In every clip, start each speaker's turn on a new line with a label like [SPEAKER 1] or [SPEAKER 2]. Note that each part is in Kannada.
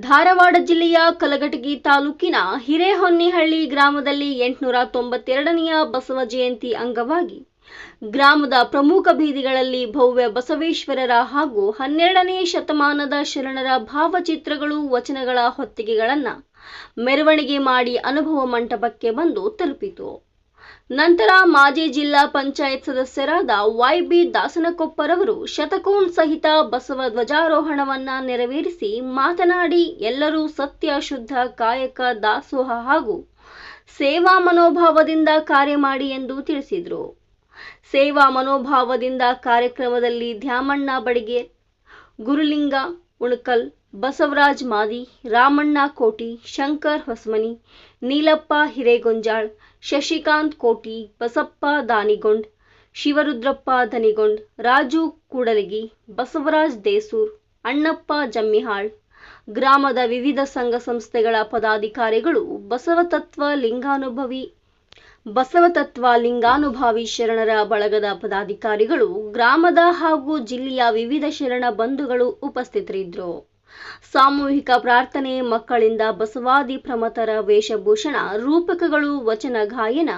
[SPEAKER 1] ಧಾರವಾಡ ಜಿಲ್ಲೆಯ ಕಲಘಟಗಿ ತಾಲೂಕಿನ ಹಿರೇಹೊನ್ನಿಹಳ್ಳಿ ಗ್ರಾಮದಲ್ಲಿ 892ನೆಯ ಬಸವ ಜಯಂತಿ ಅಂಗವಾಗಿ ಗ್ರಾಮದ ಪ್ರಮುಖ ಬೀದಿಗಳಲ್ಲಿ ಭವ್ಯ ಬಸವೇಶ್ವರರ ಹಾಗೂ 12ನೇ ಶತಮಾನದ ಶರಣರ ಭಾವಚಿತ್ರಗಳು, ವಚನಗಳ ಹೊತ್ತಿಗೆಗಳನ್ನು ಮೆರವಣಿಗೆ ಮಾಡಿ ಅನುಭವ ಮಂಟಪಕ್ಕೆ ಬಂದು ತಲುಪಿತು. ನಂತರ ಮಾಜಿ ಜಿಲ್ಲಾ ಪಂಚಾಯತ್ ಸದಸ್ಯರಾದ YB ದಾಸನಕೊಪ್ಪರವರು ಶತಕೋನ್ ಸಹಿತ ಬಸವ ಧ್ವಜಾರೋಹಣವನ್ನ ನೆರವೇರಿಸಿ ಮಾತನಾಡಿ, ಎಲ್ಲರೂ ಸತ್ಯ, ಶುದ್ಧ, ಕಾಯಕ, ದಾಸೋಹ ಹಾಗೂ ಸೇವಾ ಮನೋಭಾವದಿಂದ ಕಾರ್ಯ ಮಾಡಿ ಎಂದು ತಿಳಿಸಿದರು. ಸೇವಾ ಮನೋಭಾವದಿಂದ ಕಾರ್ಯಕ್ರಮದಲ್ಲಿ ದ್ಯಾಮಣ್ಣ ಬಡಿಗೇರ್, ಗುರುಲಿಂಗ ಉಣಕಲ್, ಬಸವರಾಜ್ ಮಾದಿ, ರಾಮಣ್ಣ ಕೋಟಿ, ಶಂಕರ್ ಹೊಸಮನಿ, ನೀಲಪ್ಪ ಹಿರೇಗೊಂಜಾಳ್, ಶಶಿಕಾಂತ್ ಕೋಟಿ, ಬಸಪ್ಪ ದಾನಿಗೊಂಡ್, ಶಿವರುದ್ರಪ್ಪ ದನಿಗೊಂಡ್, ರಾಜು ಕೂಡಲಗಿ, ಬಸವರಾಜ್ ದೇಸೂರ್, ಅಣ್ಣಪ್ಪ ಜಮ್ಮಿಹಾಳ್, ಗ್ರಾಮದ ವಿವಿಧ ಸಂಘ ಸಂಸ್ಥೆಗಳ ಪದಾಧಿಕಾರಿಗಳು, ಬಸವತತ್ವ ಲಿಂಗಾನುಭಾವಿ ಶರಣರ ಬಳಗದ ಪದಾಧಿಕಾರಿಗಳು, ಗ್ರಾಮದ ಹಾಗೂ ಜಿಲ್ಲೆಯ ವಿವಿಧ ಶರಣ ಬಂಧುಗಳು ಉಪಸ್ಥಿತರಿದ್ದರು. ಸಾಮೂಹಿಕ ಪ್ರಾರ್ಥನೆ, ಮಕ್ಕಳಿಂದ ಬಸವಾದಿ ಪ್ರಮಥರ ವೇಷಭೂಷಣ, ರೂಪಕಗಳು, ವಚನ ಗಾಯನ,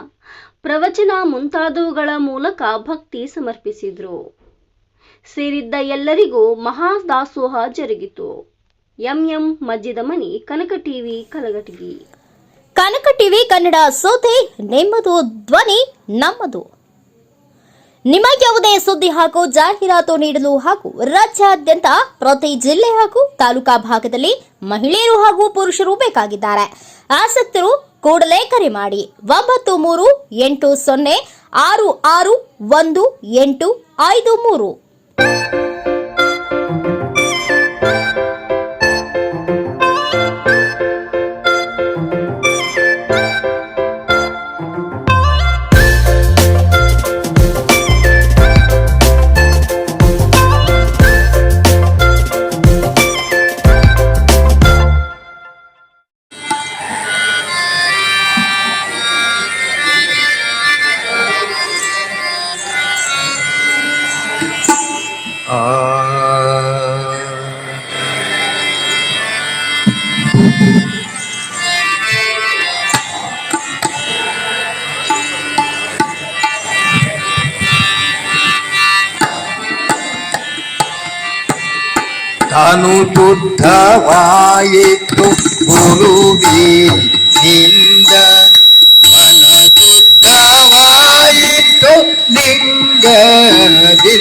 [SPEAKER 1] ಪ್ರವಚನ ಮುಂತಾದವುಗಳ ಮೂಲಕ ಭಕ್ತಿ ಸಮರ್ಪಿಸಿದರು. ಸೇರಿದ್ದ ಎಲ್ಲರಿಗೂ ಮಹಾದಾಸೋಹ ಜರುಗಿತು. ಎಂಎಂ ಮಜ್ಜಿದಮನಿ, ಕನಕ ಟಿವಿ, ಕಲಘಟಗಿ.
[SPEAKER 2] ಕನಕ ಟಿವಿ ಕನ್ನಡ ಸುದ್ದಿ ನಿಮ್ಮದು, ಧ್ವನಿ ನಮ್ಮದು. ನಿಮಗೆ ಯಾವುದೇ ಸುದ್ದಿ ಹಾಗೂ ಜಾಹೀರಾತು ನೀಡಲು ಹಾಗೂ ರಾಜ್ಯಾದ್ಯಂತ ಪ್ರತಿ ಜಿಲ್ಲೆ ಹಾಗೂ ತಾಲೂಕಾ ಭಾಗದಲ್ಲಿ ಮಹಿಳೆಯರು ಹಾಗೂ ಪುರುಷರು ಬೇಕಾಗಿದ್ದಾರೆ. ಆಸಕ್ತರು ಕೂಡಲೇ ಕರೆ ಮಾಡಿ 9380661853.
[SPEAKER 3] ತಾನು ಶುದ್ಧವಾಯಿತು ಗುರುವಿನಿಂದ, ಮನ ಶುದ್ಧವಾಯಿತು ಲಿಂಗದಿಂದ.